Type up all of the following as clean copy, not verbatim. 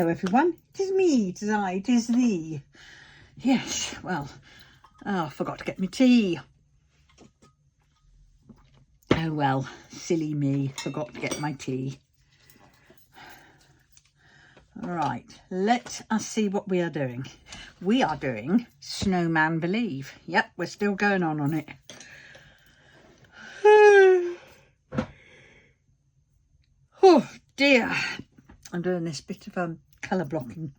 Hello everyone, it is me, it is I, it is thee. Yes, well, I forgot to get my tea. Oh well, silly me, forgot to get my tea. Right, let us see what we are doing. We are doing Snowman Believe. Yep, we're still going on it. Oh dear, I'm doing this bit of colour blocking.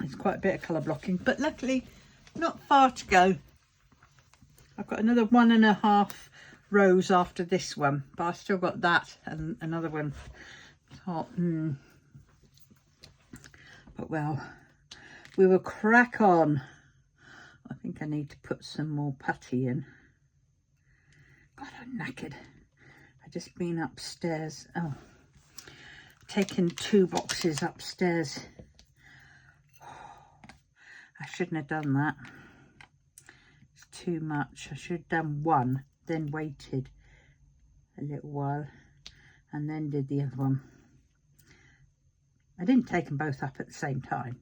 It's quite a bit of colour blocking, but luckily not far to go. I've got another 1.5 rows after this one, but I've still got that and another one. But well, we will crack on. I think I need to put some more putty in. God, I'm knackered. I've just been upstairs. Oh, taken 2 boxes upstairs. I shouldn't have done that. It's too much. I should have done 1, then waited a little while and then did the other one. I didn't take them both up at the same time.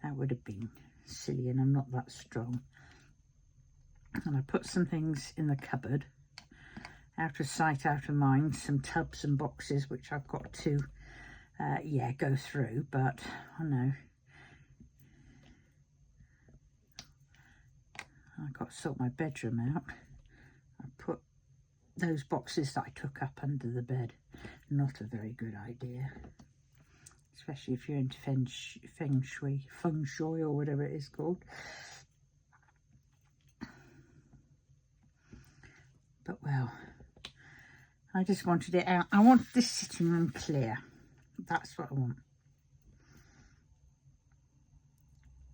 That would have been silly, and I'm not that strong. And I put some things in the cupboard, out of sight, out of mind, some tubs and boxes which I've got to yeah, go through, but I know I've got to sort my bedroom out. I put those boxes that I took up under the bed. Not a very good idea, especially if you're into feng shui or whatever it is called. But well, I just wanted it out. I want this sitting room clear. That's what I want.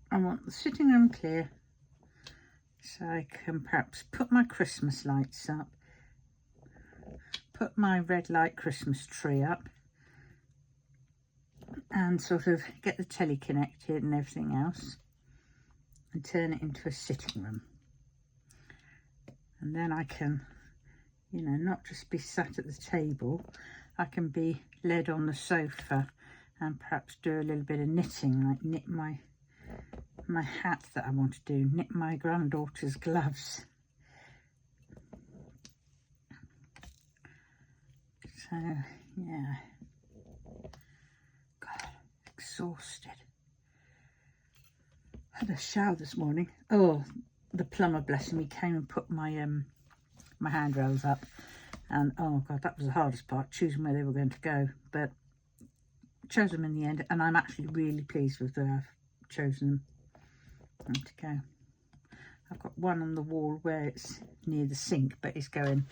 I want the sitting room clear so I can perhaps put my Christmas lights up, put my red light Christmas tree up, and sort of get the telly connected and everything else, and turn it into a sitting room. And then I can, you know, not just be sat at the table. I can be led on the sofa and perhaps do a little bit of knitting, like knit my hat that I want to do, knit my granddaughter's gloves. So yeah, God, exhausted. Had a shower this morning. Oh, the plumber, blessing me, came and put my my handrails up, and oh God, that was the hardest part, choosing where they were going to go, but chose them in the end, and I'm actually really pleased with where I've chosen them to go. I've got one on the wall where it's near the sink, but it's going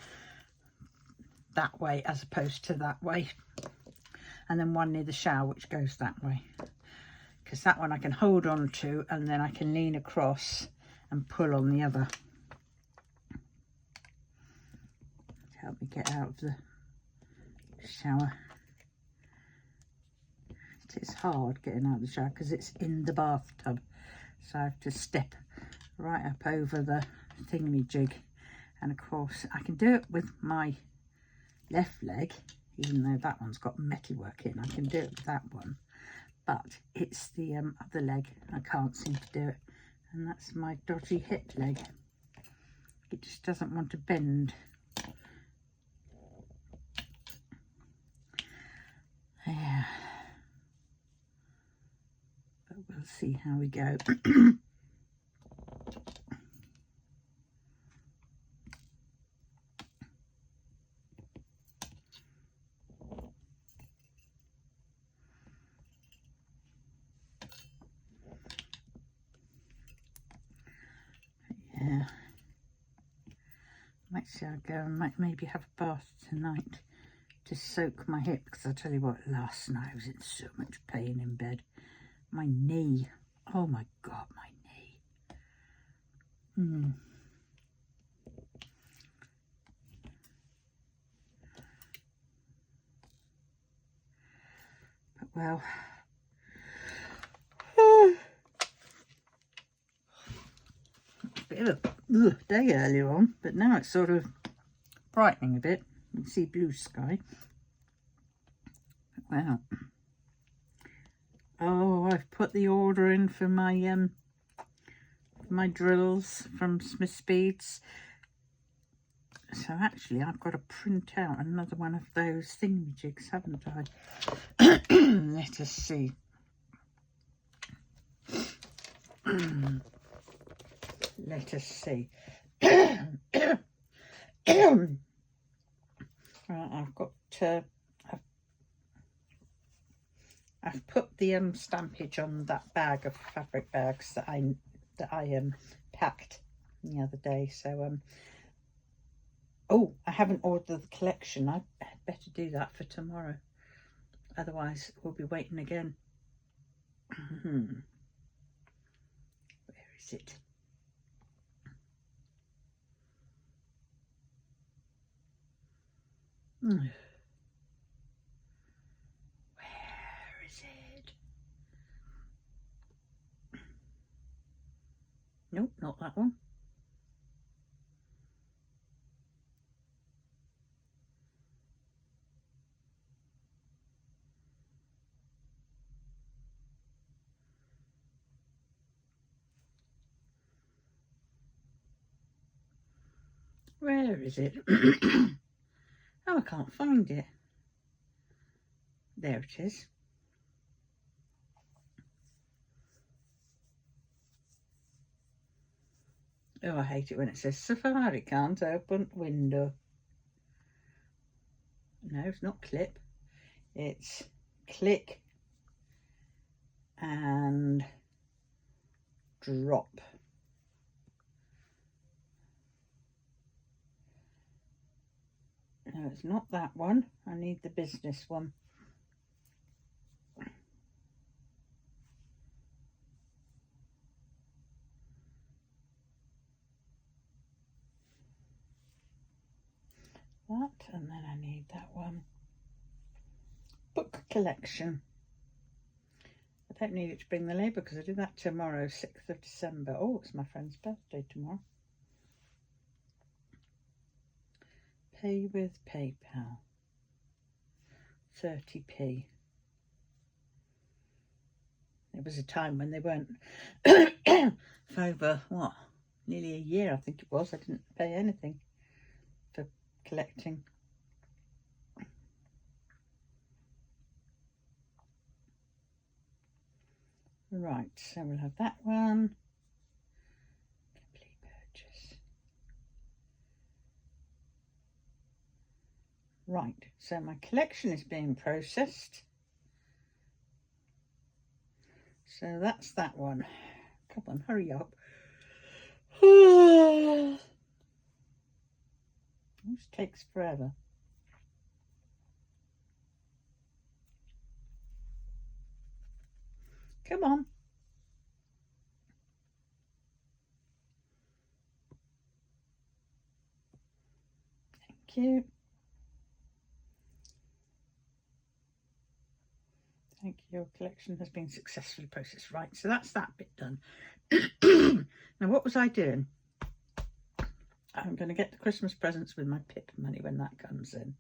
that way as opposed to that way, and then one near the shower which goes that way, because that one I can hold on to and then I can lean across and pull on the other to help me get out of the shower. It's hard getting out of the shower because it's in the bathtub, so I have to step right up over the thingamajig, and of course I can do it with my left leg, even though that one's got metalwork in. I can do it with that one, but it's the other leg I can't seem to do it, and that's my dodgy hip leg. It just doesn't want to bend. Yeah, but we'll see how we go. Yeah, might see how I go, and might maybe have a bath tonight to soak my hip, because I tell you what, last night I was in so much pain in bed. My knee, oh my God, my knee. But well, bit of a day earlier on, but now it's sort of brightening a bit. You can see blue sky. But well, I've put the order in for my drills from Smith Speeds. So actually I've got to print out another one of those thingamajigs, haven't I? Let us see. Let us see. Right, I've got I've put the stampage on that bag of fabric bags that I packed the other day. So oh, I haven't ordered the collection. I better do that for tomorrow. Otherwise, we'll be waiting again. Where is it? Where is it? Nope, not that one. Where is it? Oh, I can't find it. There it is. Oh, I hate it when it says Safari can't open window. No, it's not clip. It's click and drop. No, it's not that one. I need the business one. That, and then I need that one. Book collection. I don't need it to bring the labour because I do that tomorrow, 6th of December. Oh, it's my friend's birthday tomorrow. Pay with PayPal. 30p. It was a time when they weren't for over, what, nearly a year I think it was. I didn't pay anything for collecting. Right, so we'll have that one. Complete purchase. Right, so my collection is being processed. So that's that one. Come on, hurry up. This takes forever. Come on. Thank you. Thank you. Your collection has been successfully processed. Right, so that's that bit done. Now, what was I doing? I'm going to get the Christmas presents with my PIP money when that comes in.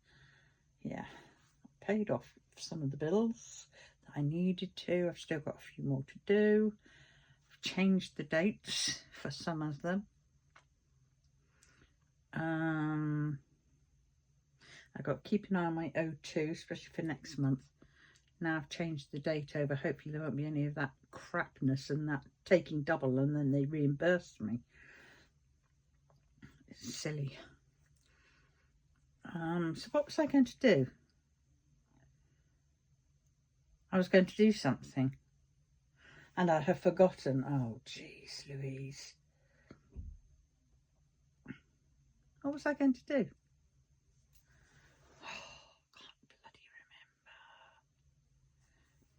Yeah, I paid off some of the bills that I needed to. I've still got a few more to do. I've changed the dates for some of them. I've got to keep an eye on my O2, especially for next month. Now I've changed the date over. Hopefully there won't be any of that crapness and that taking double and then they reimburse me. It's silly. So what was I going to do? I was going to do something and I have forgotten. Oh, jeez, Louise. What was I going to do?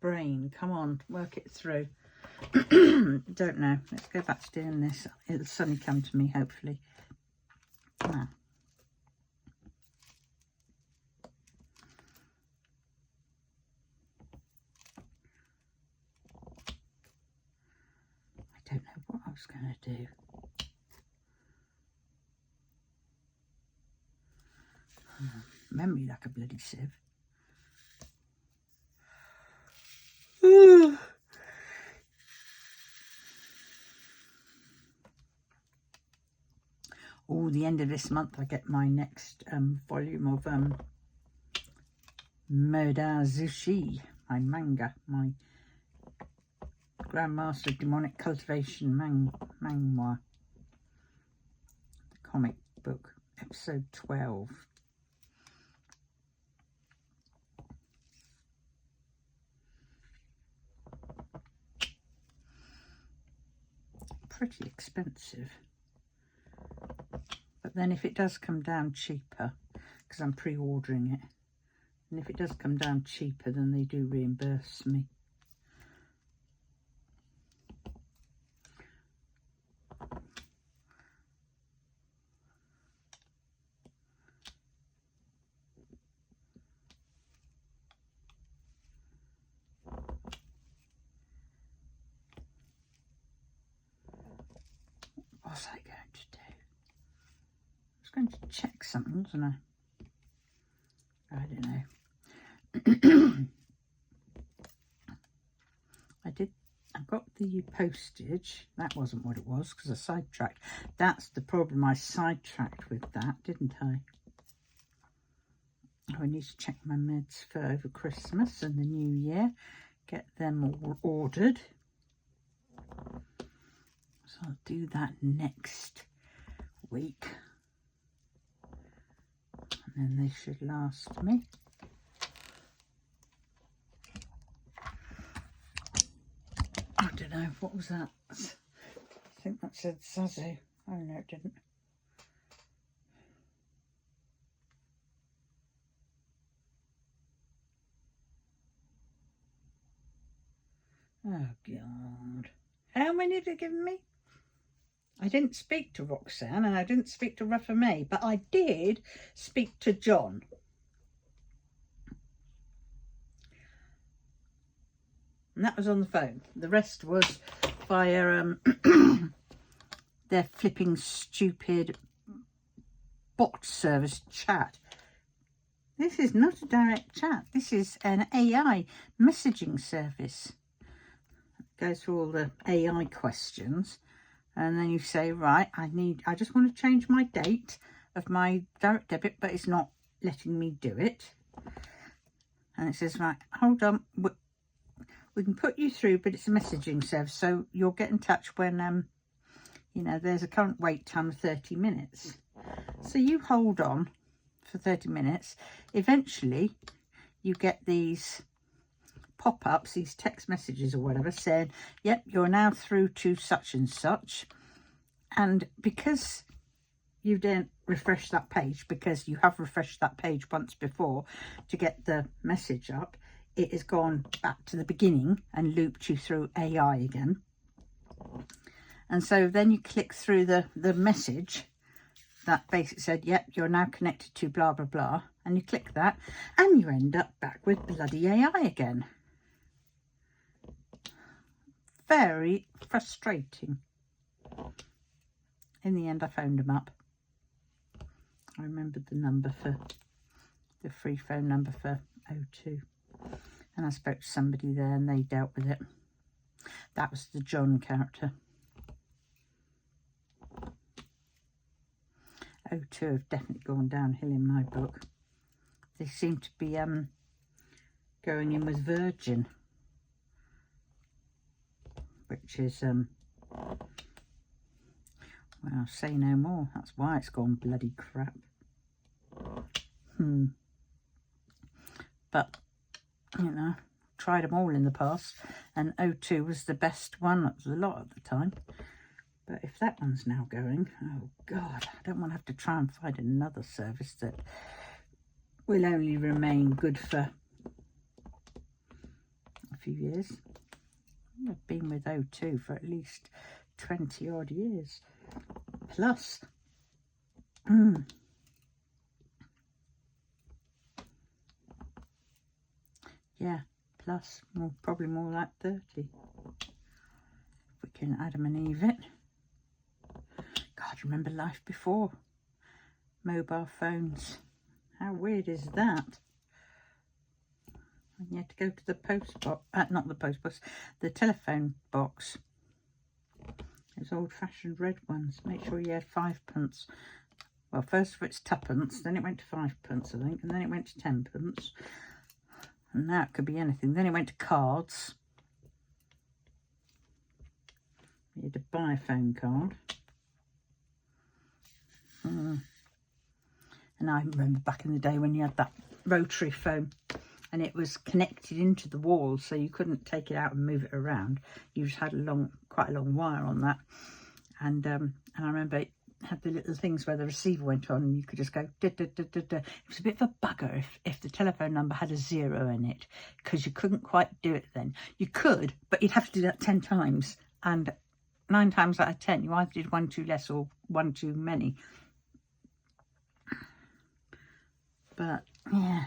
Brain, come on, work it through. Don't know. Let's go back to doing this. It'll suddenly come to me, hopefully. Ah. I don't know what I was going to do. Memory like a bloody sieve. Oh, the end of this month I get my next volume of Murder Zushi, my manga, my Grandmaster of Demonic Cultivation manhwa, the comic book, episode 12. Pretty expensive, but then if it does come down cheaper, because I'm pre-ordering it, and if it does come down cheaper, then they do reimburse me. What was I going to do? I was going to check something, wasn't I? I don't know. I got the postage. That wasn't what it was, because I sidetracked. That's the problem. I sidetracked with that, didn't I? Oh, I need to check my meds for over Christmas and the new year. Get them all ordered. So I'll do that next week. And then they should last me. I don't know, what was that? I think that said Zazu. Oh no, it didn't. Oh God. How many did it give me? I didn't speak to Roxanne and I didn't speak to Rafa May, but I did speak to John. And that was on the phone. The rest was via their flipping stupid bot service chat. This is not a direct chat. This is an AI messaging service. It goes through all the AI questions. And then you say, right, I just want to change my date of my direct debit, but it's not letting me do it. And it says, right, hold on, we can put you through, but it's a messaging service, so you'll get in touch when, you know, there's a current wait time of 30 minutes. So you hold on for 30 minutes. Eventually, you get these pop-ups, these text messages or whatever, saying, yep, you're now through to such and such. And because you didn't refresh that page, because you have refreshed that page once before to get the message up, it has gone back to the beginning and looped you through AI again. And so then you click through the message that basically said, yep, you're now connected to blah, blah, blah. And you click that and you end up back with bloody AI again. Very frustrating. In the end, I phoned them up. I remembered the number for the free phone number for O2. And I spoke to somebody there and they dealt with it. That was the John character. O2 have definitely gone downhill in my book. They seem to be going in with Virgin, which is well, say no more. That's why it's gone bloody crap. But you know, tried them all in the past, and O2 was the best one. That was a lot at the time. But if that one's now going, oh God, I don't want to have to try and find another service that will only remain good for a few years. I've been with O2 for at least 20 odd years. Plus, yeah, plus probably more like 30. If we can Adam and Eve it. God, remember life before mobile phones. How weird is that? And you had to go to the post box, not the post box, the telephone box, Those old-fashioned red ones. Make sure you had 5p. Well, first of all, it's 2p, then it went to 5p, I think, and then it went to 10p. And now it could be anything. Then it went to cards. You had to buy a phone card. And I remember back in the day when you had that rotary phone and it was connected into the wall, so you couldn't take it out and move it around. You just had quite a long wire on that. And I remember it had the little things where the receiver went on and you could just go da, da, da, da, da. It was a bit of a bugger if the telephone number had a 0 in it, because you couldn't quite do it then. You could, but you'd have to do that 10 times, and 9 times out of 10 you either did one too less or one too many. But yeah,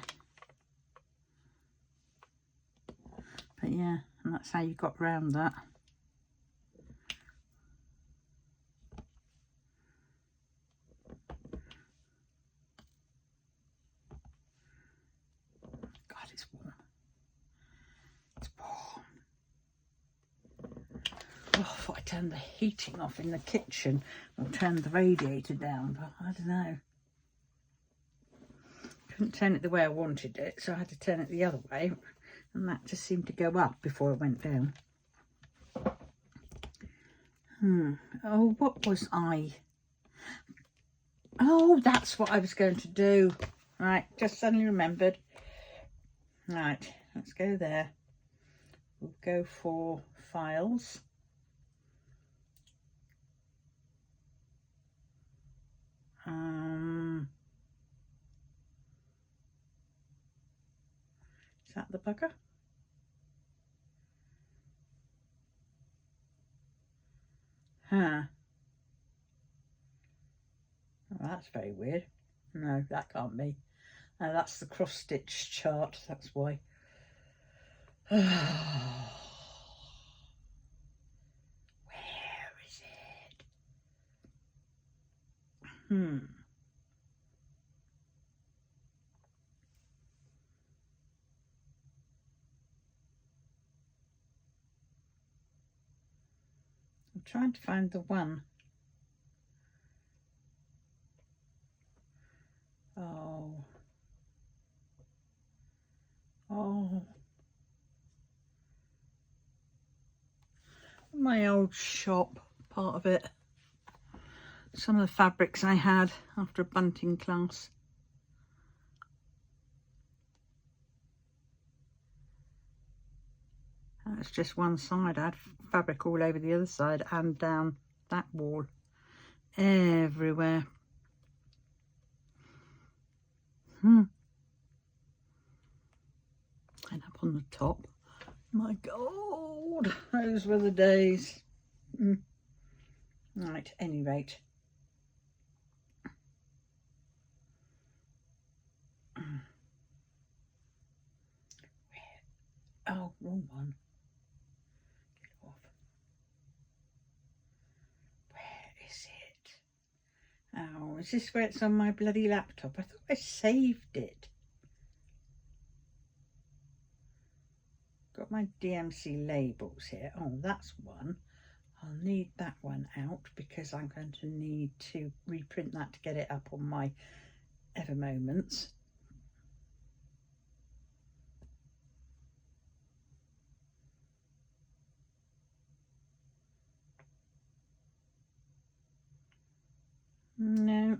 and that's how you got round that. God, it's warm. It's warm. Oh, I thought I turned the heating off in the kitchen or turned the radiator down, but I don't know. Couldn't turn it the way I wanted it, so I had to turn it the other way, and that just seemed to go up before it went down. Oh, what was I? Oh, that's what I was going to do. Right, just suddenly remembered. Right, let's go there. We'll go for files. Is that the bugger? Huh. Oh, that's very weird. No, that can't be. No, that's the cross-stitch chart, that's why. Where is it? I'm trying to find the one. Oh, my old shop, part of it. Some of the fabrics I had after a bunting class. That's just one side. I had fabric all over the other side and down that wall, everywhere. And up on the top. My God, those were the days. Right, any rate. Oh, wrong one. Get off. Where is it? Oh, is this where it's on my bloody laptop? I thought I saved it. Got my DMC labels here. Oh, that's one. I'll need that one out because I'm going to need to reprint that to get it up on my Ever Moments. No.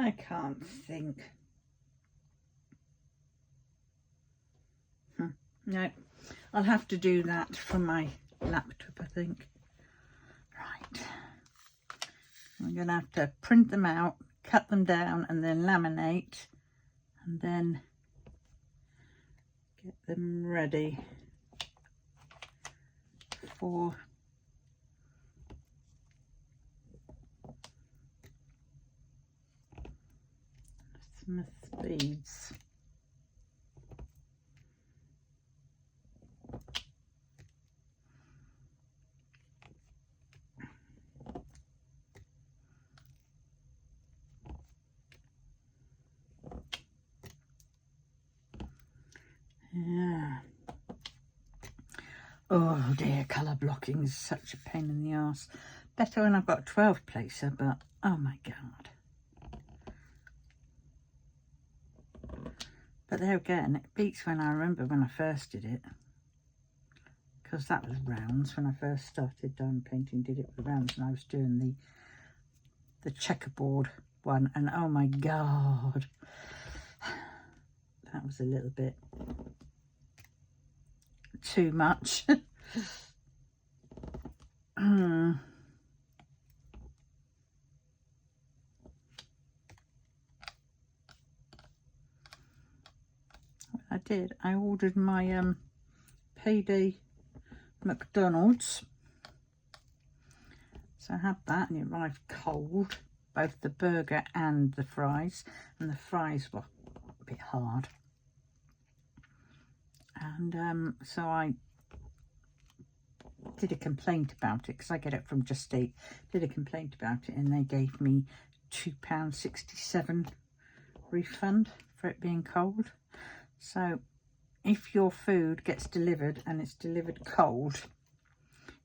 I can't think. No, I'll have to do that from my laptop, I think. Right. I'm going to have to print them out, cut them down, and then laminate, and then get them ready for Smith's beads. Yeah. Oh dear, colour blocking is such a pain in the arse. Better when I've got a 12 placer, but oh my god. But there again, it beats when I remember when I first did it. Because that was rounds when I first started diamond painting, did it with rounds, and I was doing the checkerboard one, and oh my god, that was a little bit too much. I ordered my payday McDonald's, so I had that, and it arrived cold, both the burger and the fries, and the fries were a bit hard, and so I did a complaint about it, because I get it from Just Eat. Did a complaint about it, and they gave me £2.67 refund for it being cold. So if your food gets delivered and it's delivered cold,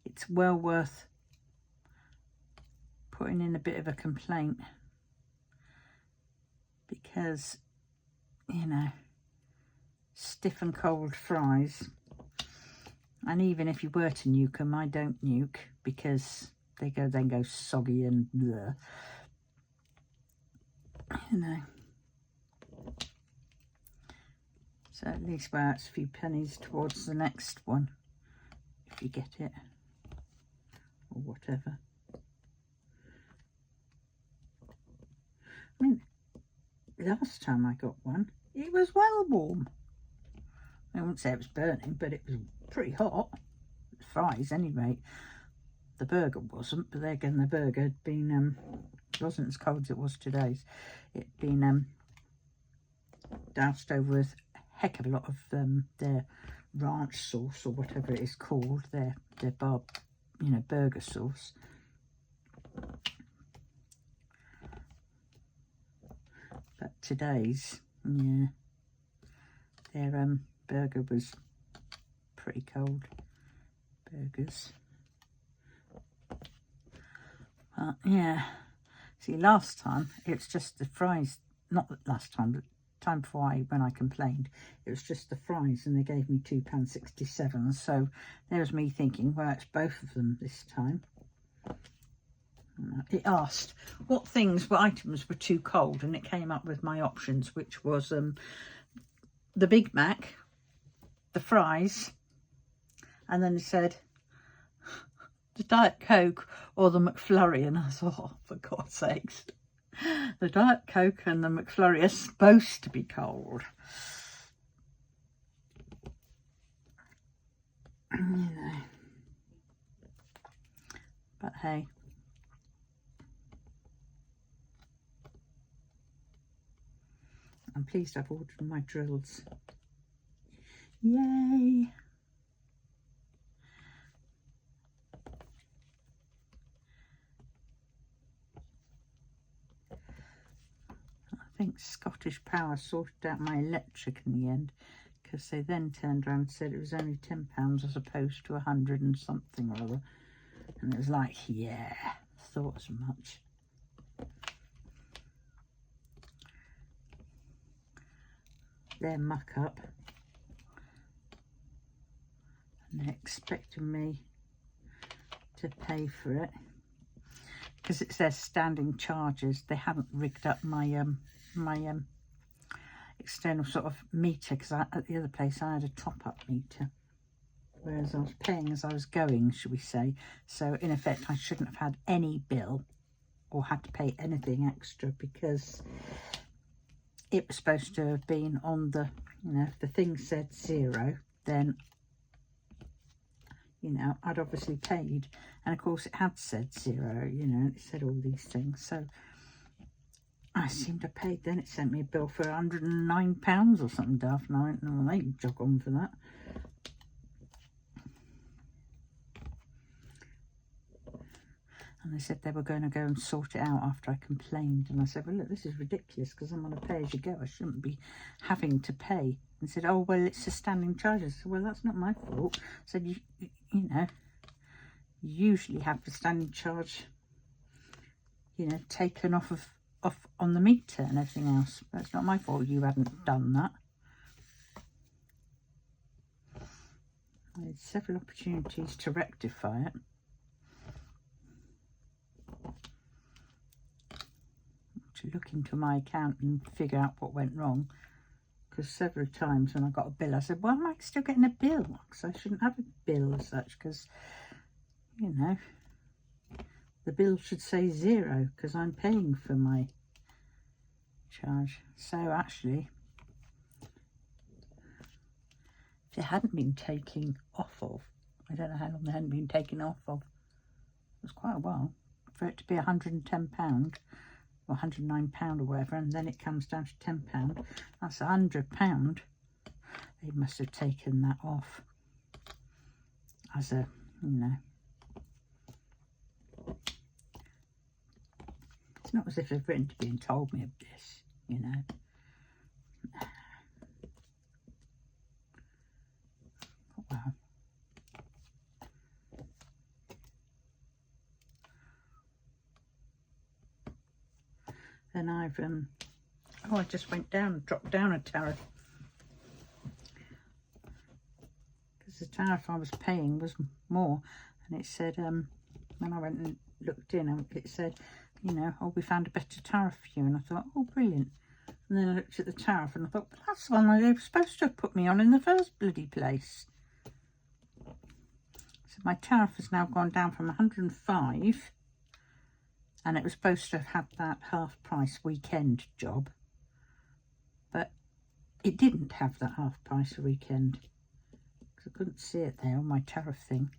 it's well worth putting in a bit of a complaint, because, you know, stiff and cold fries, and even if you were to nuke them, I don't nuke, because they then go soggy and bleh, you know. So at least, well, it's a few pennies towards the next one, if you get it, or whatever. I mean, last time I got one, it was well warm. I wouldn't say it was burning, but it was pretty hot. The fries, anyway. The burger wasn't, but there again, the burger had been, wasn't as cold as it was today's. It'd been doused over with a heck of a lot of their ranch sauce, or whatever it is called, their burger sauce. But today's, yeah, their burger was pretty cold. Burgers. But yeah, see, last time it was just the fries. Not last time, but time before when I complained, it was just the fries, and they gave me £2.67. So there's me thinking, well, it's both of them this time. It asked what items were too cold, and it came up with my options, which was the Big Mac, the fries, and then it said the Diet Coke or the McFlurry, and I thought, oh, for God's sakes, the Diet Coke and the McFlurry are supposed to be cold. You know. But hey. I'm pleased I've ordered my drills. Yay! I think Scottish Power sorted out my electric in the end, because they then turned around and said it was only £10 as opposed to 100 and something or other. And it was like, yeah, thought as much. They're muck up, and they're expecting me to pay for it, because it's their standing charges. They haven't rigged up my external sort of meter, because at the other place I had a top-up meter, whereas I was paying as I was going, should we say. So in effect, I shouldn't have had any bill or had to pay anything extra, because it was supposed to have been on the, you know, if the thing said 0, then, you know, I'd obviously paid. And of course it had said 0, you know, it said all these things. So I seemed to have paid. Then it sent me a bill for £109 or something daft, and I went, no, they can jog on for that. And they said they were going to go and sort it out after I complained. And I said, well, look, this is ridiculous, because I'm on a pay-as-you-go. I shouldn't be having to pay and said, oh, well, it's a standing charge. I said, well, that's not my fault. I said, you know, you usually have the standing charge, you know, taken off on the meter and everything else. That's not my fault you hadn't done that. I had several opportunities to rectify it. To look into my account and figure out what went wrong. Because several times when I got a bill, I said, well, am I still getting a bill? Because I shouldn't have a bill as such, because, you know, the bill should say 0 because I'm paying for my charge. So actually, if it hadn't been taken off of, I don't know how long they hadn't been taken off of, it was quite a while, for it to be £110 or £109 or whatever, and then it comes down to £10, that's £100. They must have taken that off as a, you know, it's not as if they've written to me and told me of this, you know. Well, then I've I just dropped down a tariff, because the tariff I was paying was more, and it said when I went and looked in, it said, you know, oh, we found a better tariff for you, and I thought, oh, brilliant. And then I looked at the tariff and I thought, but that's the one they were supposed to have put me on in the first bloody place. So my tariff has now gone down from 105, and it was supposed to have had that half price weekend job, but it didn't have that half price weekend, because I couldn't see it there on my tariff thing.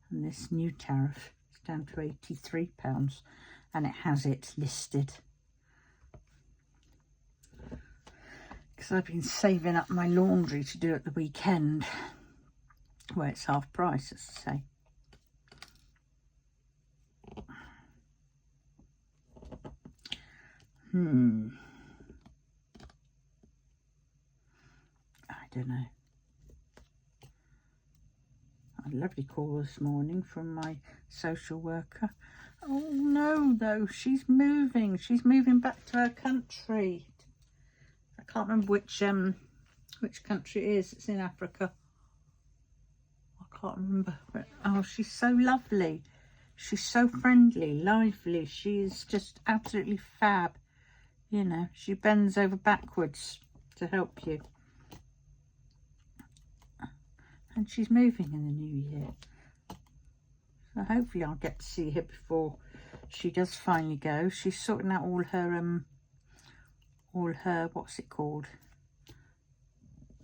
And this new tariff is down to £83, and it has it listed. Because I've been saving up my laundry to do at the weekend, where it's half price, as I say. I don't know. I had a lovely call this morning from my social worker. Oh no, though, she's moving. She's moving back to her country. I can't remember which country it is. It's in Africa. I can't remember. But, oh, she's so lovely. She's so friendly, lively. She's just absolutely fab. You know, she bends over backwards to help you. And she's moving in the new year. So hopefully I'll get to see her before she does finally go. She's sorting out all her, what's it called?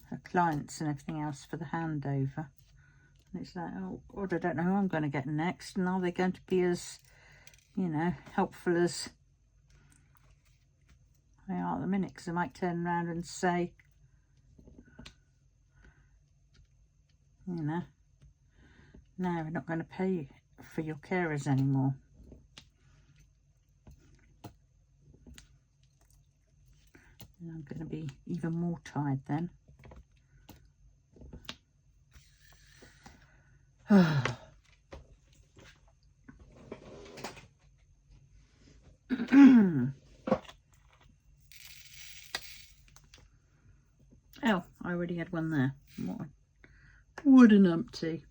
Her clients and everything else for the handover. And it's like, oh God, I don't know who I'm going to get next. And are they going to be as, you know, helpful as they are at the minute? Because they might turn around and say, you know, no, we're not going to pay for your carers anymore. And I'm going to be even more tired then. Oh, I already had one there. What an umpty.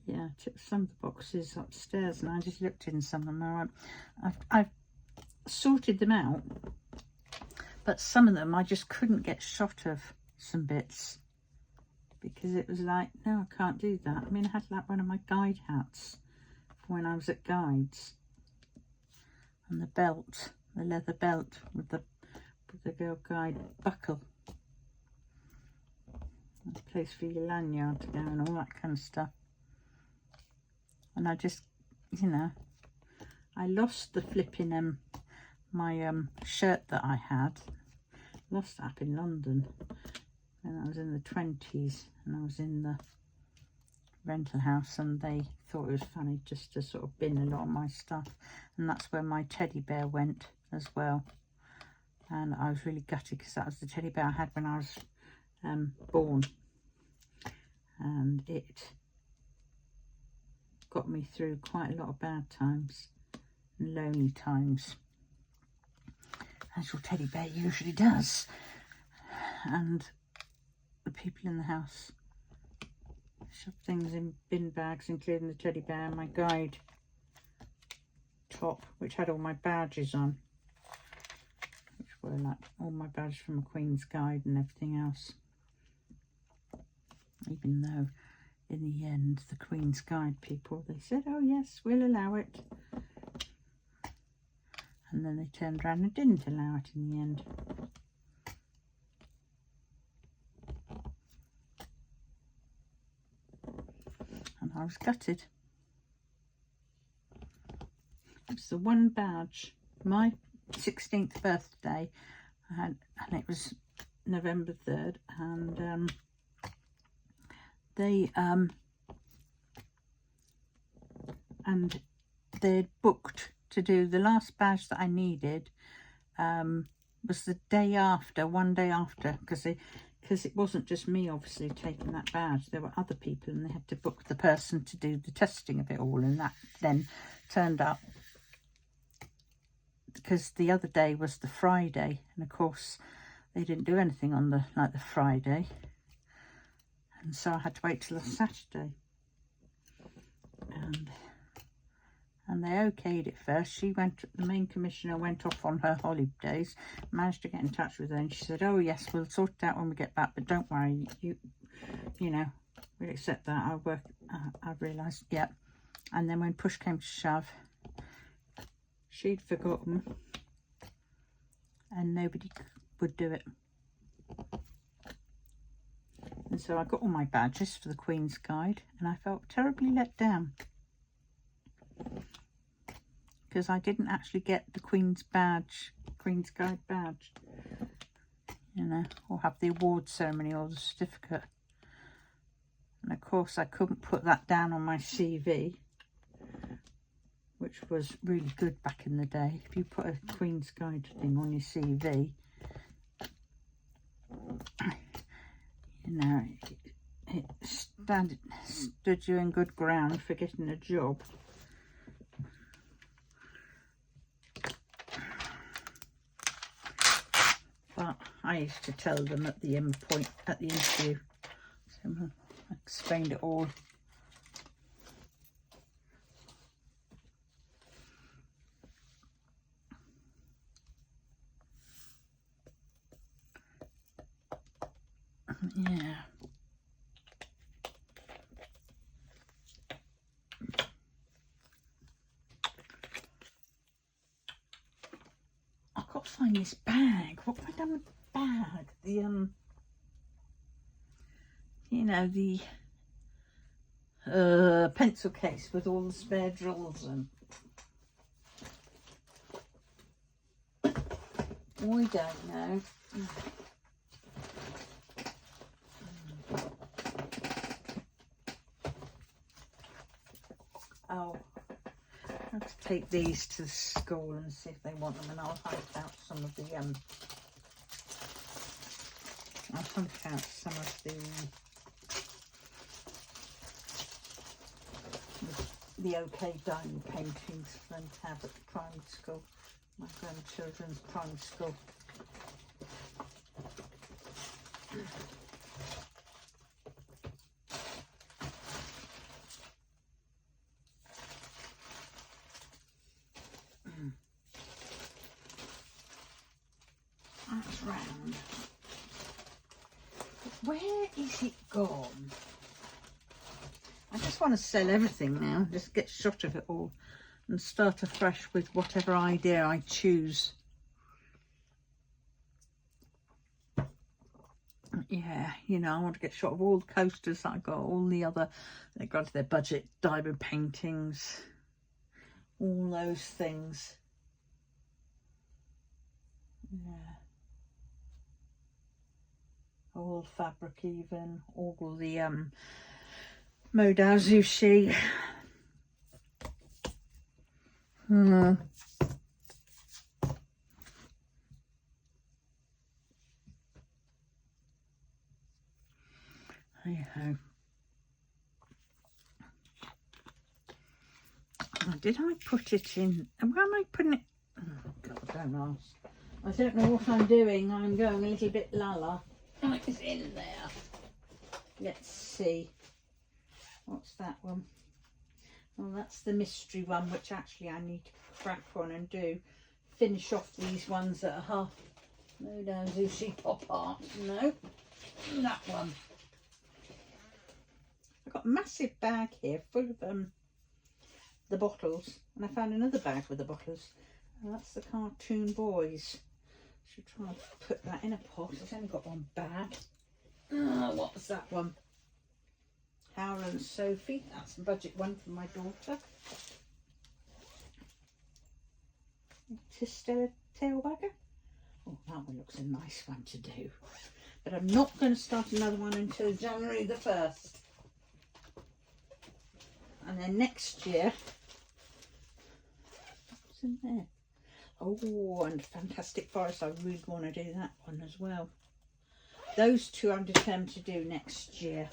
Yeah, I took some of the boxes upstairs and I just looked in some of them. I've sorted them out, but some of them I just couldn't get shot of some bits, because it was like, no, I can't do that. I mean, I had like one of my guide hats from when I was at Guides, and the belt, the leather belt with the Girl Guide buckle. a place for your lanyard to go and all that kind of stuff. And I just, you know, I lost the flipping my shirt that I had. Lost that up in London when I was in the 20s, and I was in the rental house, and they thought it was funny just to sort of bin a lot of my stuff, and that's where my teddy bear went as well. And I was really gutted because that was the teddy bear I had when I was born, and it got me through quite a lot of bad times and lonely times, as your teddy bear usually does. And the people in the house shoved things in bin bags, including the teddy bear and my guide top, which had all my badges on, which were like all my badges from a Queen's Guide and everything else. Even though in the end the Queen's Guide people, they said, oh yes, we'll allow it, and then they turned around and didn't allow it in the end. And I was gutted. It was the one badge, my 16th birthday I had, and it was November 3rd, and they'd booked to do the last badge that I needed, was the day after, one day after, because it wasn't just me obviously taking that badge, there were other people, and they had to book the person to do the testing of it all, and that then turned up because the other day was the Friday, and of course they didn't do anything on the Friday, and so I had to wait till the Saturday, and they okayed it first. The main commissioner went off on her holidays, managed to get in touch with her, and she said, oh yes, we'll sort it out when we get back, but don't worry, you know, we'll accept that. I realised, yeah. And then when push came to shove, she'd forgotten, and nobody would do it. And so I got all my badges for the Queen's Guide, and I felt terribly let down because I didn't actually get the Queen's Guide badge, you know, or have the award ceremony or the certificate. And of course I couldn't put that down on my CV, which was really good back in the day. If you put a Queen's Guide thing on your CV, you know, it stood you in good ground for getting a job. But I used to tell them at the interview, so I explained it all. Yeah. I got to find this bag. What have I done with the bag? The you know, the pencil case with all the spare drills and we don't know. Oh, I have to take these to the school and see if they want them, and I'll hunt out some of the the OK diamond paintings for them to have at the primary school, my grandchildren's primary school. That's round. Where is it gone? I just want to sell everything now, just get shot of it all and start afresh with whatever idea I choose. yeah, you know, I want to get a shot of all the coasters that I got, all the other, they got their budget diamond paintings, all those things. Yeah. All fabric even, all the modal sushi. Hey ho. Oh, did I put it in? Where am I putting it? Oh God, don't ask. I don't know what I'm doing. I'm going a little bit lala. Oh, it's in there. Let's see. What's that one? Well, that's the mystery one, which actually I need to crack on and do. Finish off these ones that are half. No, down sushi pop art. No, that one. I've got a massive bag here full of the bottles, and I found another bag with the bottles. And that's the cartoon boys. Should try and put that in a pot. It's only got one bag. Oh, what was that one? Howler and Sophie. That's a budget one for my daughter. Tistella Tailbagger. Oh, that one looks a nice one to do. But I'm not going to start another one until January the 1st. And then next year, what's in there? Oh, and Fantastic Forest. I really want to do that one as well. Those two I'm determined to do next year.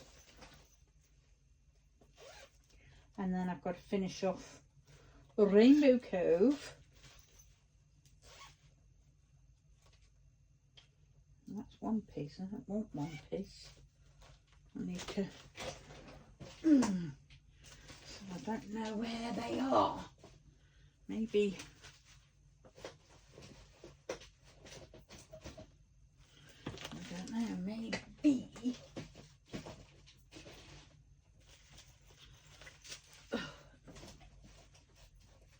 And then I've got to finish off Rainbow Cove. That's one piece. I don't want one piece. I need to... So I don't know where they are. Maybe... I don't know. Maybe...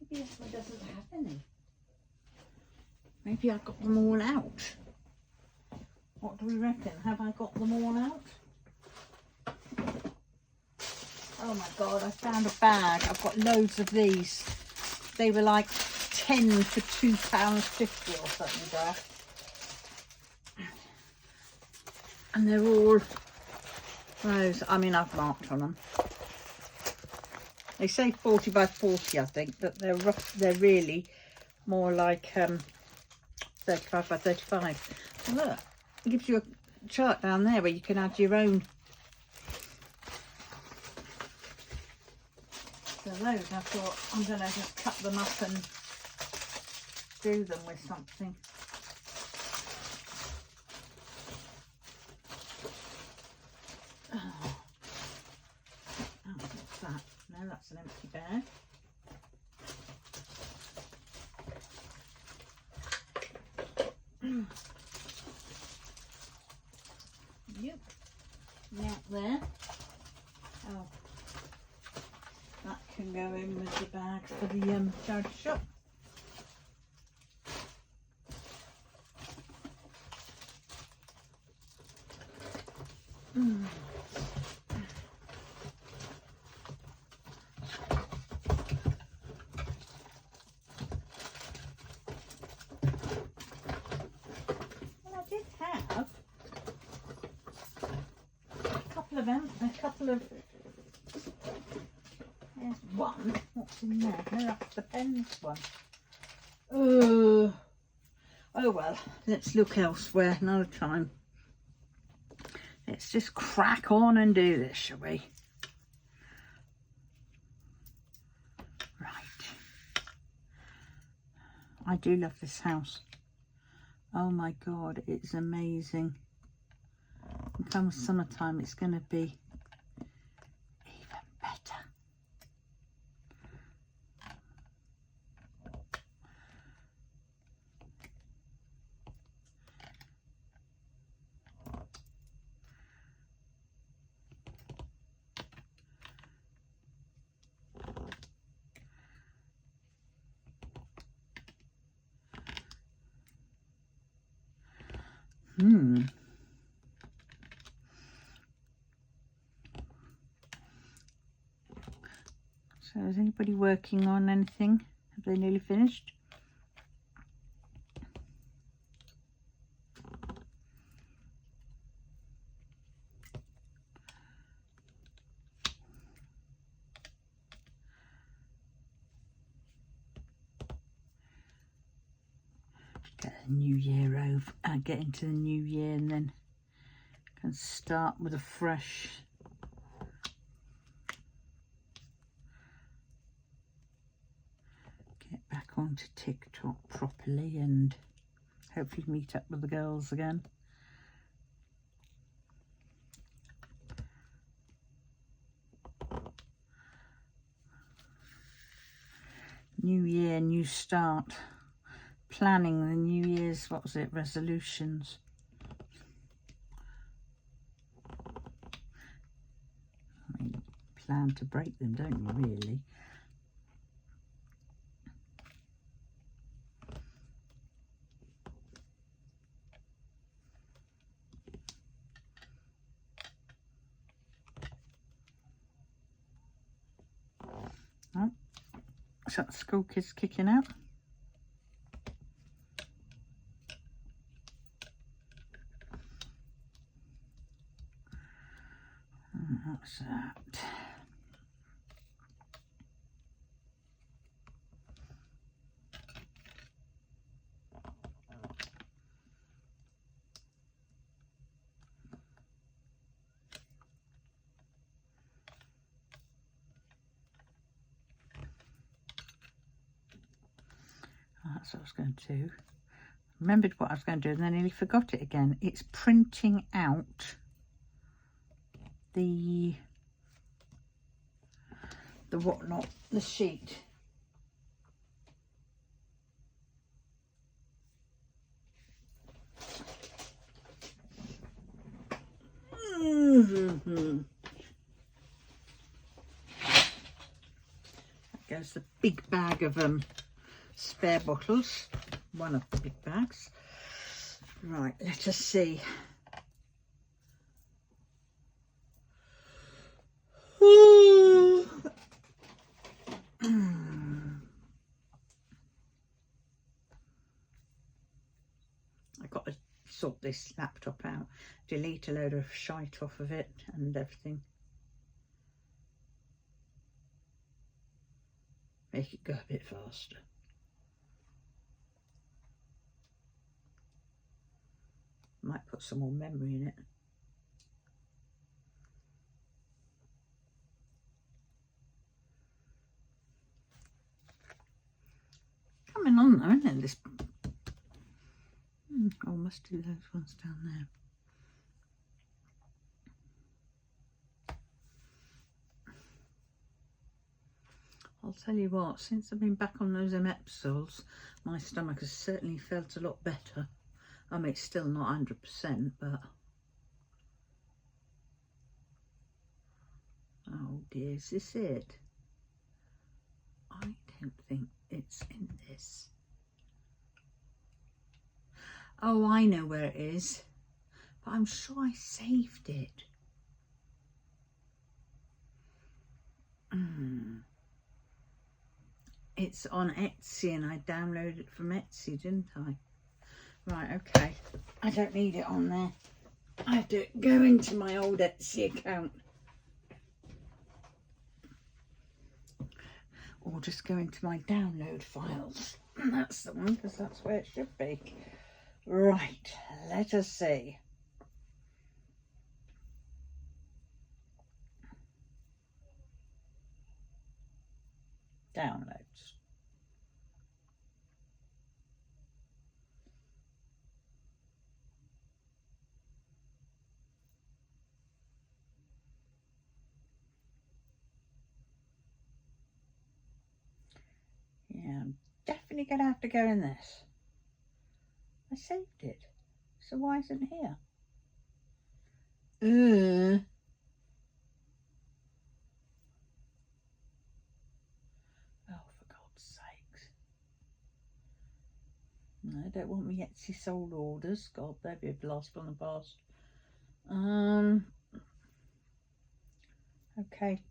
Maybe this one doesn't have any. Maybe I got them all out. What do we reckon? Have I got them all out? Oh my God, I found a bag. I've got loads of these. They were like 10 for £2.50 or something there. And they're all those. I mean, I've marked on them. They say 40 by 40, I think, but they're rough. They're really more like 35 by 35. And look, it gives you a chart down there where you can add your own. So those, I thought I'm going to just cut them up and do them with something. Oh, what's that? No, that's an empty bag. Yep, out there. Oh, that can go in with the bag for the charity shop. A couple of there's one. What's in there? No, that's the pens one. Oh well, let's look elsewhere another time. Let's just crack on and do this, shall we? Right. I do love this house. Oh my God, it's amazing. Come summertime, it's going to be even better. So is anybody working on anything? Have they nearly finished? Get the new year over, get into the new year, and then can start with a fresh. Get back onto TikTok properly and hopefully meet up with the girls again. New year, new start. Planning the New Year's, what was it, resolutions. I mean, plan to break them, don't you, really? Oh, is that the school kids kicking out? What's that? Oh, that's what I was going to do. Remembered what I was going to do and then nearly forgot it again. It's printing out the whatnot, the sheet. That goes the big bag of spare bottles, one of the big bags. Right, let us see. I've got to sort this laptop out, delete a load of shite off of it and everything. Make it go a bit faster. Might put some more memory in it. Coming on though, isn't it? This. Oh, must do those ones down there. I'll tell you what, since I've been back on those Epsols, my stomach has certainly felt a lot better. I mean, it's still not 100%, but... Oh dear, is this it? I don't think it's in this. Oh, I know where it is, but I'm sure I saved it. It's on Etsy and I downloaded it from Etsy, didn't I? Right, okay. I don't need it on there. I have to go into my old Etsy account. Or just go into my download files. That's the one, because that's where it should be. Right, let us see. Downloads. Yeah, I'm definitely going to have to go in this. I saved it. So why isn't it here? Oh, for God's sakes. No, I don't want me Etsy sold orders. God, they'd be a blast from the past. Okay.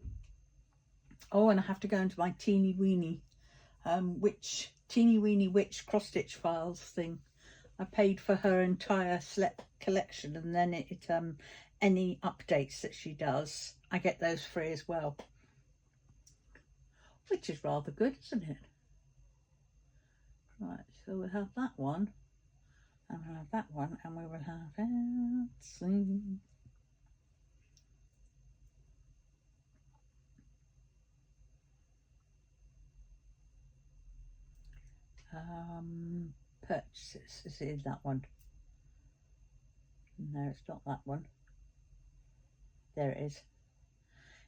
Oh, and I have to go into my teeny weeny witch cross stitch files thing. I paid for her entire select collection, and then it any updates that she does, I get those free as well, which is rather good, isn't it? Right, so we'll have that one, and we'll have that one, and we will have purchases. Is it that one? No, it's not that one. There it is.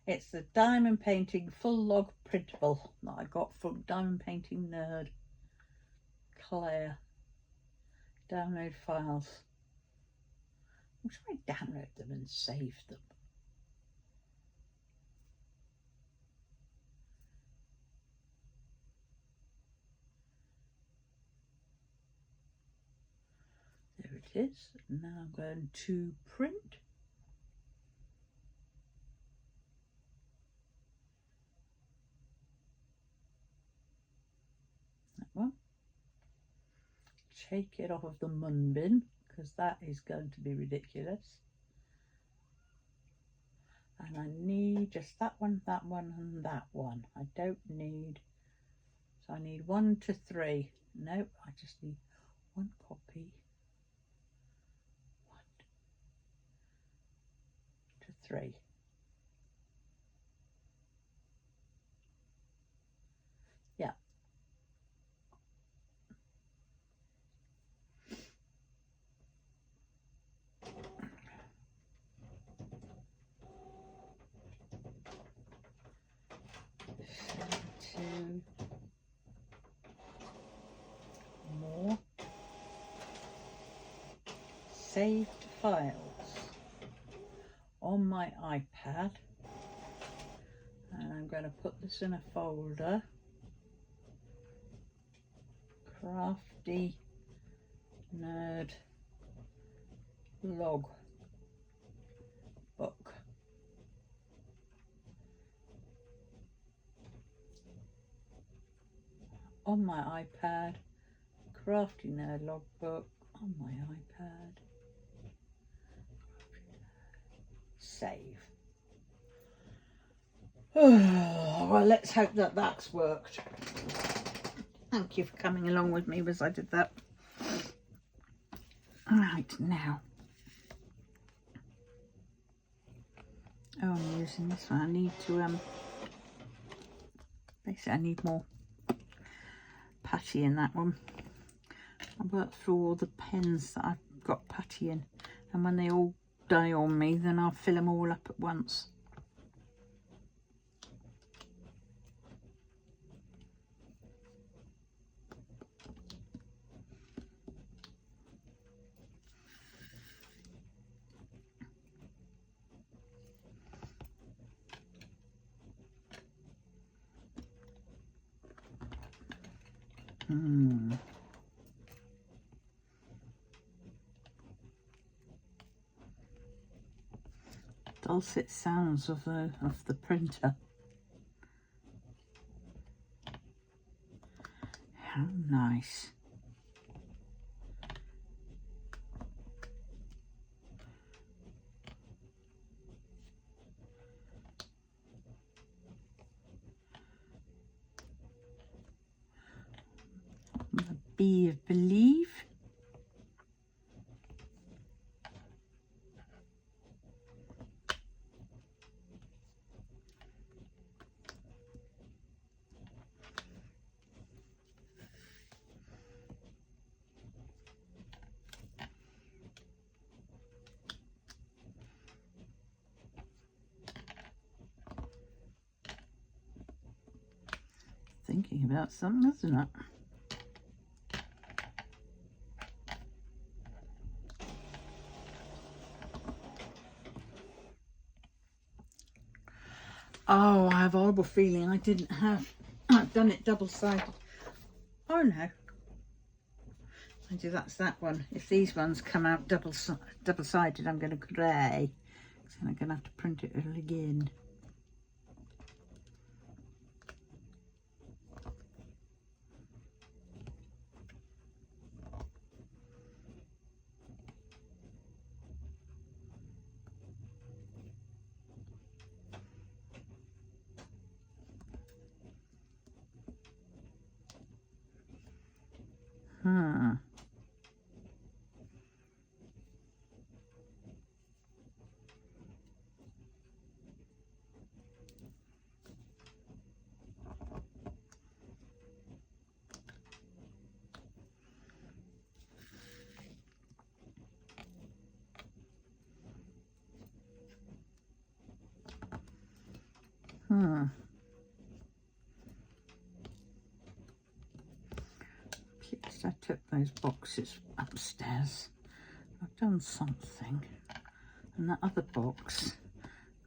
It's the diamond painting full log printable that I got from Diamond Painting Nerd. Claire. Download files. I'm trying to download them and save them. There it is. Now I'm going to print. That one. Take it off of the mun bin because that is going to be ridiculous. And I need just that one, and that one. I don't need, so I need 1 to 3. Nope, I just need 1 copy. 1 to 3. Yeah. Two more saved files on my iPad, and I'm going to put this in a folder. Crafty Nerd Log Book. On my iPad, Crafty Nerd Logbook on my iPad. Save. Well, let's hope that that's worked. Thank you for coming along with me as I did that. Right, now. Oh, I'm using this one. I need to, basically I need more putty in that one. I worked through all the pens that I've got putty in, and when they all die on me, then I'll fill them all up at once. Dulcet sounds of the printer. How nice. Bee of Believe. Thinking about something, isn't it? Oh, I have a horrible feeling I didn't have. I've done it double-sided. Oh no. I do, that's that one. If these ones come out double-sided, I'm going to grey. So I'm going to have to print it again. Hmm. Please, I took those boxes upstairs. I've done something. And that other box,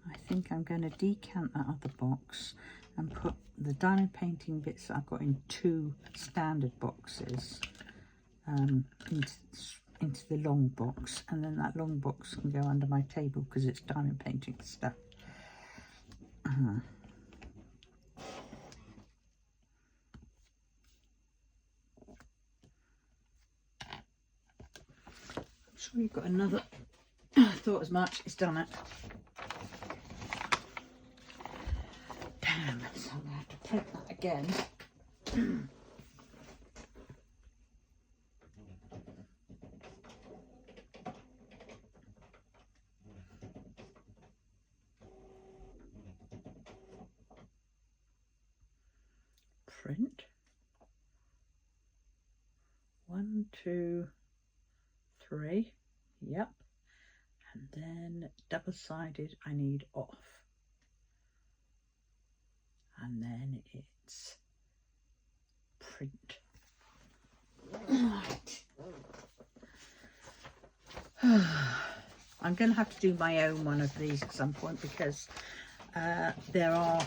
I think I'm going to decant that other box and put the diamond painting bits that I've got in 2 standard boxes into the long box, and then that long box can go under my table because it's diamond painting stuff. I'm sure you've got another. I thought as much. It's done it. Damn, so I'm going to have to print that again. Print. 1, 2, 3. Yep. And then double-sided I need off. And then it's print. Right. I'm going to have to do my own one of these at some point because there are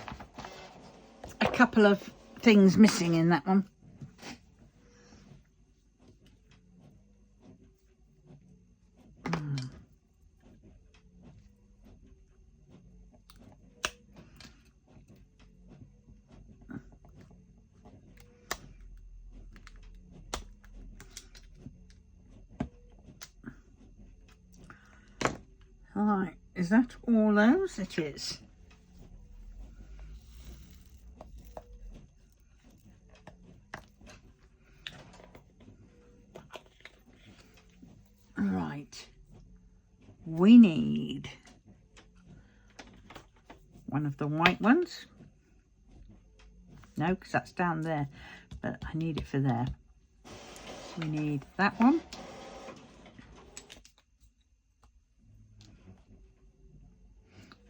a couple of things missing in that one. Right, is that all those? It is. Right, we need one of the white ones. No, because that's down there, but I need it for there. We need that one.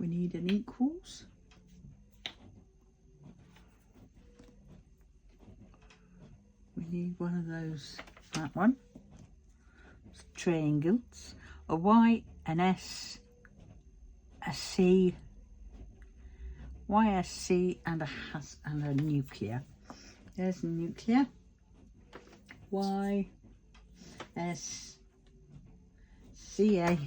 We need an equals. We need one of those, that one. It's triangles. A Y, an S, a C, YSC, and a has and a nuclear. There's nuclear. Y, S, C, A.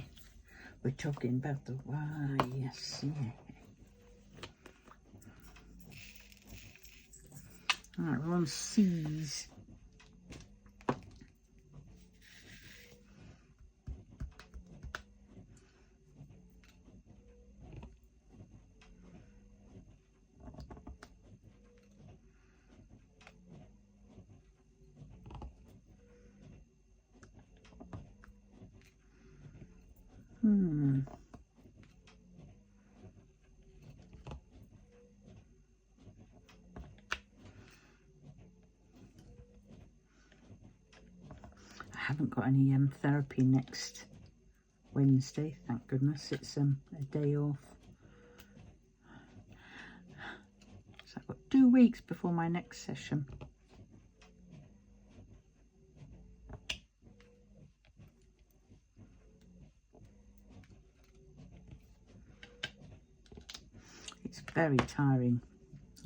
We're talking about the YSCA. Alright, we're on C's. I haven't got any therapy next Wednesday, thank goodness. It's a day off. So I've got 2 weeks before my next session. It's very tiring,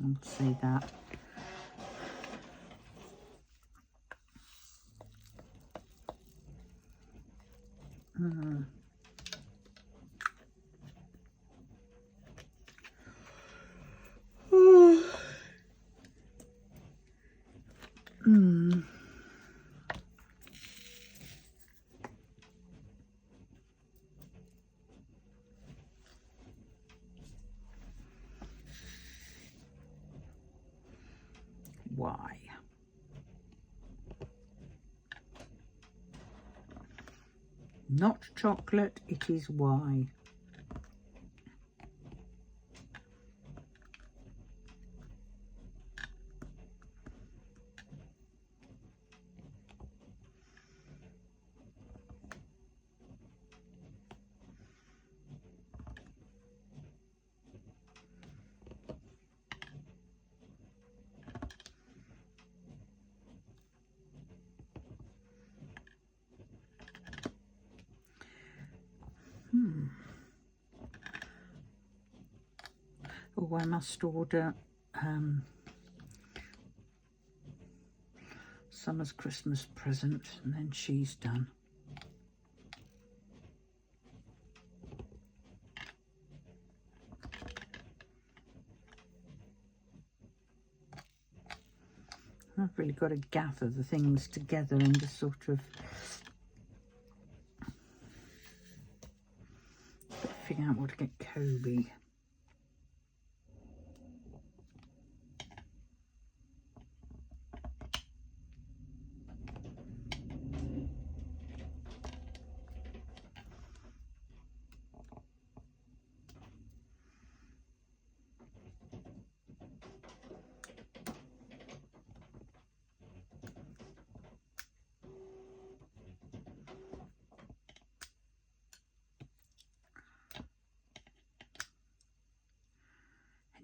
I would say that. not chocolate, it is Y. Oh, I must order Summer's Christmas present, and then she's done. I've really got to gather the things together and just sort of figure out what to get Kobe.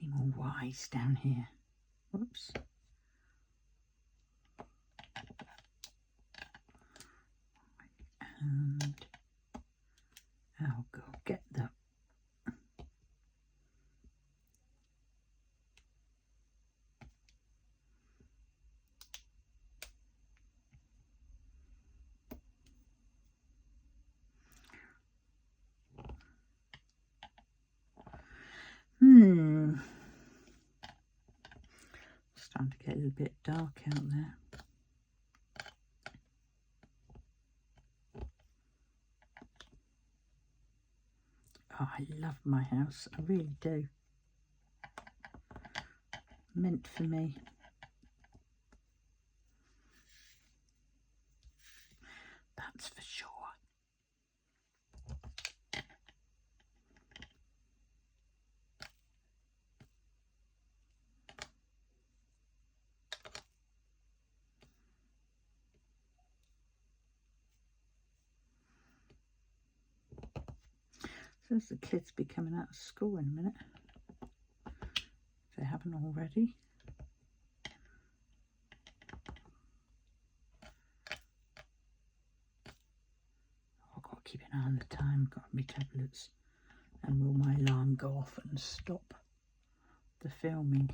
Any more Y's down here? Whoops. And oh God, get that. Starting to get a little bit dark out there. Oh, I love my house. I really do. Meant for me. That's for sure. Says the kids be coming out of school in a minute, if they haven't already. I've got to keep an eye on the time, got my tablets, and will my alarm go off and stop the filming?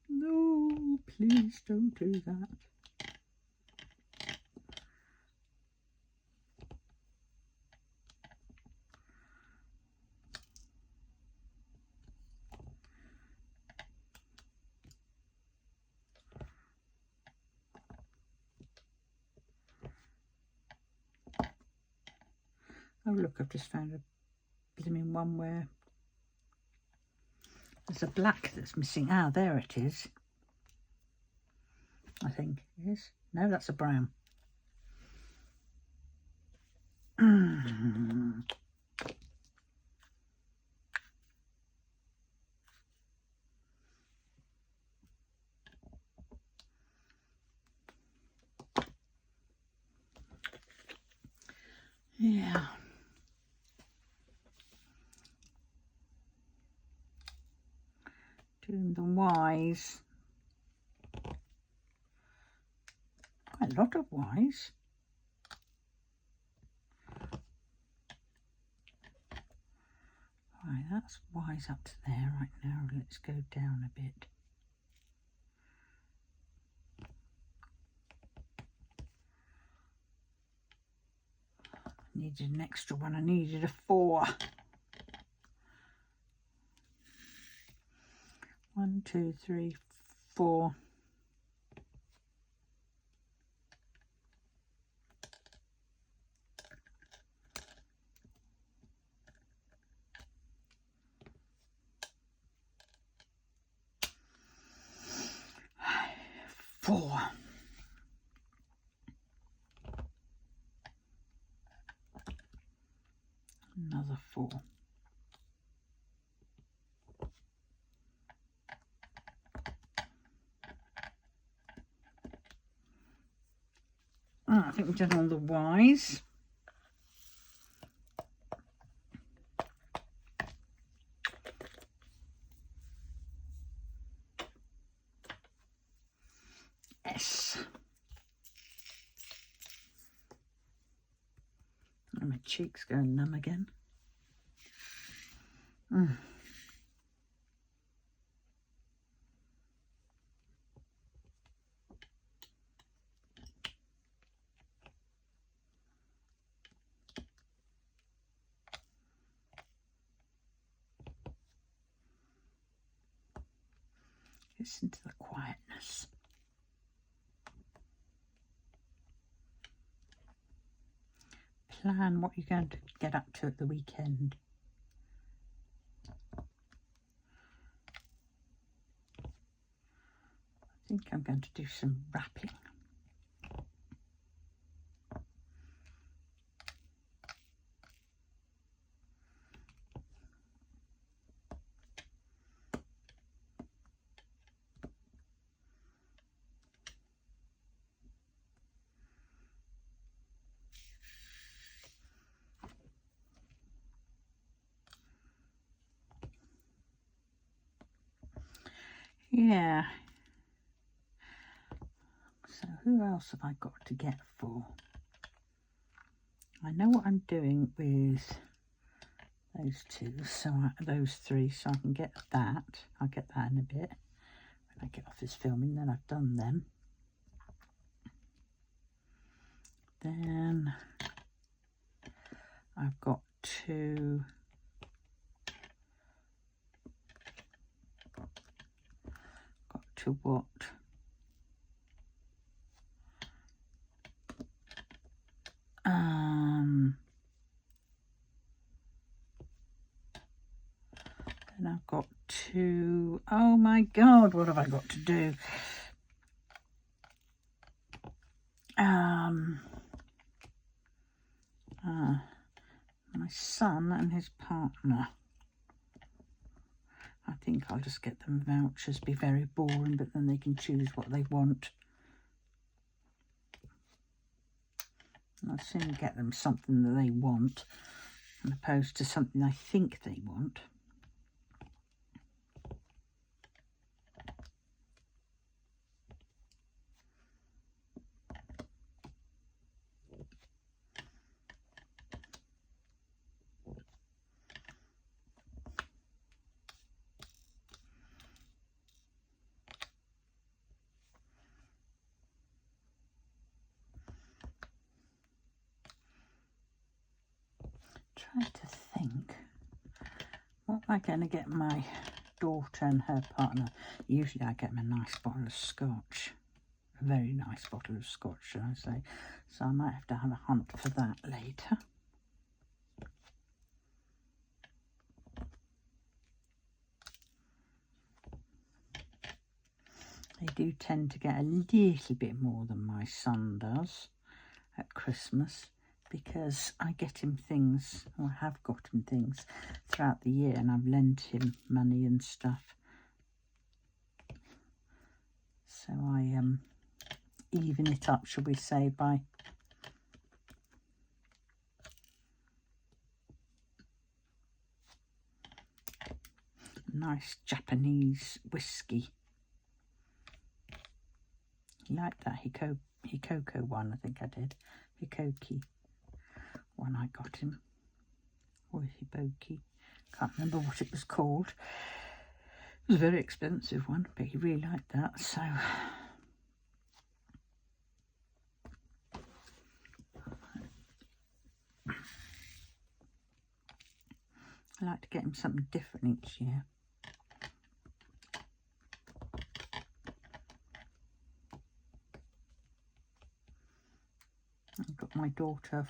No, please don't do that. Oh look, I've just found a blooming one where there's a black that's missing. Ah, there it is. I think it is. No, that's a brown. Yeah. Doing the Y's. Quite a lot of Y's. Right, that's Y's up to there right now. Let's go down a bit. Needed an extra one. I needed a 4. 1, 2, 3, 4. another 4. Oh, I think we've done all the Y's. S. And my cheeks going numb again. Listen to the quietness. Plan what you're going to get up to at the weekend. I think I'm going to do some wrapping. Yeah. So who else have I got to get for? I know what I'm doing with those 2, so those 3, so I can get that. I'll get that in a bit when I get off this filming. Then I've done them. Then I've got to what? Then I've got to, oh my God, what have I got to do? My son and his partner. I think I'll just get them vouchers, be very boring, but then they can choose what they want. I'll soon get them something that they want, as opposed to something I think they want. Try to think, what am I going to get my daughter and her partner? Usually I get them a nice bottle of scotch, a very nice bottle of scotch, should I say. So I might have to have a hunt for that later. They do tend to get a little bit more than my son does at Christmas, because I get him things, or have got him things throughout the year, and I've lent him money and stuff. So I even it up, shall we say, by nice Japanese whiskey. He liked that Hikoko one, I think I did. Hikoki one I got him. Or Hiboki. Can't remember what it was called. It was a very expensive one, but he really liked that, so I like to get him something different each year. I've got my daughter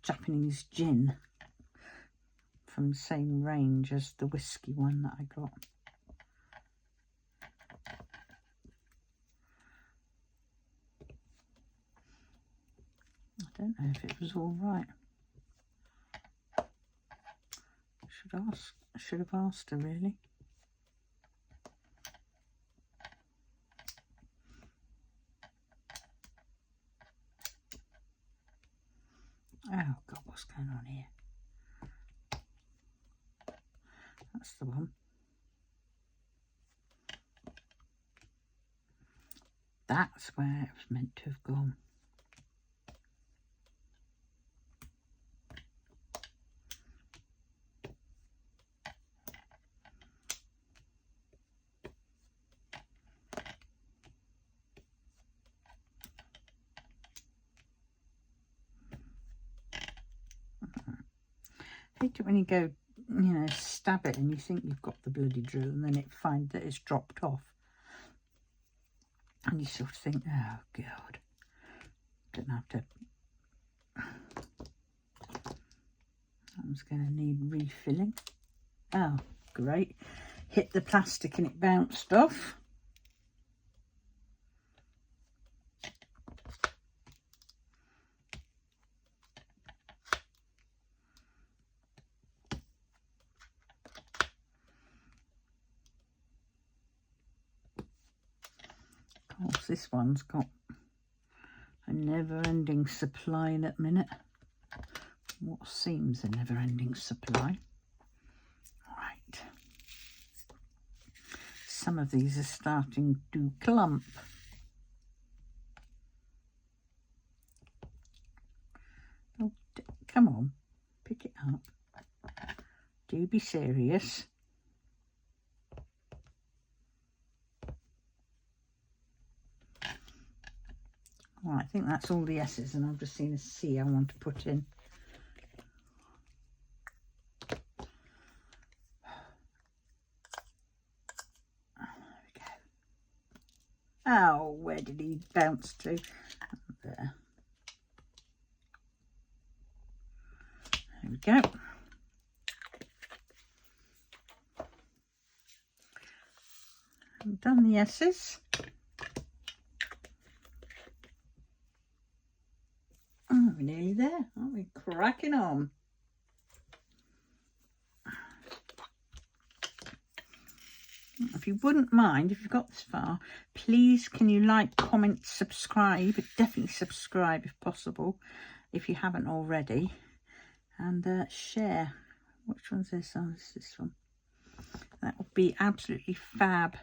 Japanese gin from the same range as the whiskey one that I got. I don't know if it was all right. should have asked her really. Oh God, what's going on here? That's the one. That's where it was meant to have gone. I hate it when you go, you know, stab it and you think you've got the bloody drill and then it finds that it's dropped off. And you sort of think, oh God, don't have to. I'm just going to need refilling. Oh, great. Hit the plastic and it bounced off. Of course, this one's got a never-ending supply in at the minute. What seems a never-ending supply. Right. Some of these are starting to clump. Oh, come on, pick it up. Do be serious. Right, I think that's all the S's, and I've just seen a C I want to put in. There we go. Oh, where did he bounce to? There. There we go. I've done the S's. Oh, we're nearly there, aren't we? Cracking on. If you wouldn't mind, if you've got this far, please can you like, comment, subscribe. Definitely subscribe if possible, if you haven't already. And share. Which one's this? Oh, it's this one. That would be absolutely fab.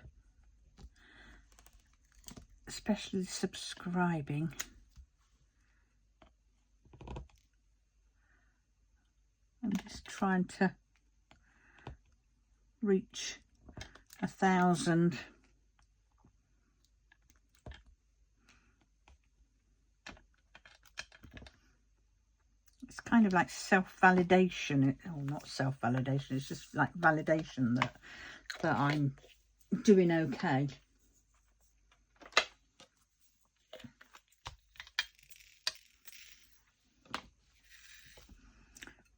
Especially subscribing. I'm just trying to reach 1,000. It's kind of like self-validation. Oh, not self-validation. It's just like validation that I'm doing okay.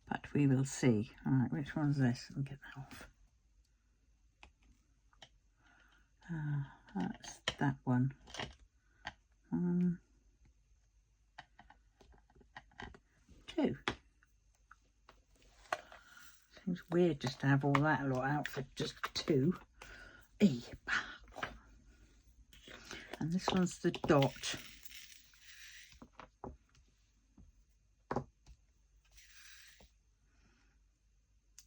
But we will see. All right, which one's this? I'll get that off. That's that one. 2. Seems weird just to have all that lot out for just 2. And this one's the dot.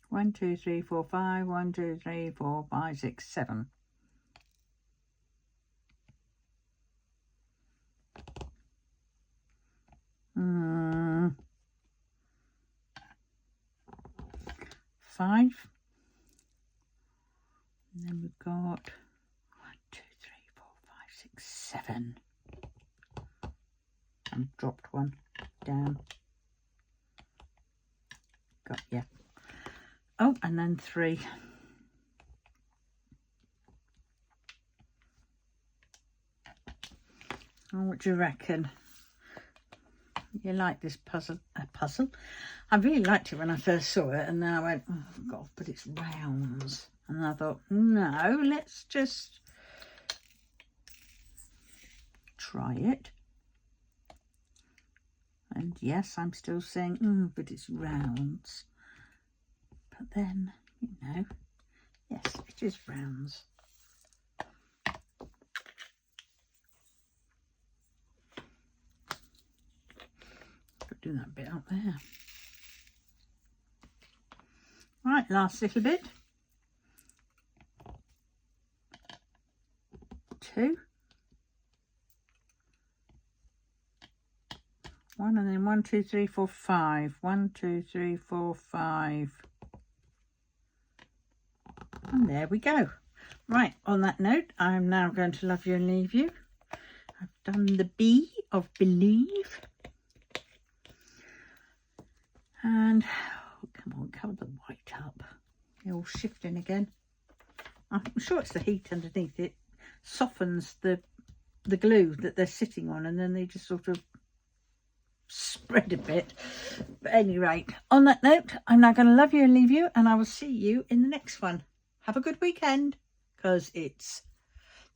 One, 2, 3, 4, 5. 1, 2, 3, 4, 5, 6, 7. Five. And then we've got 1, 2, 3, 4, 5, 6, 7. And dropped one down. Got yeah. Oh, and then 3. Oh, what do you reckon? You like this puzzle? I really liked it when I first saw it, and then I went, oh God, but it's rounds. And I thought, no, let's just try it. And yes, I'm still saying, but it's rounds. But then, you know, yes, it is rounds. Could do that bit up there. Right, last little bit. 2. 1 and then 1, 2, 3, 4, 5. 1, 2, 3, 4, 5. And there we go. Right, on that note, I'm now going to love you and leave you. I've done the B of believe. And, oh, come on, cover the white up. They're all shifting again. I'm sure it's the heat underneath it. Softens the glue that they're sitting on, and then they just sort of spread a bit. But at any rate, on that note, I'm now going to love you and leave you, and I will see you in the next one. Have a good weekend, because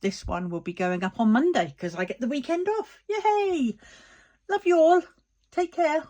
this one will be going up on Monday because I get the weekend off. Yay! Love you all. Take care.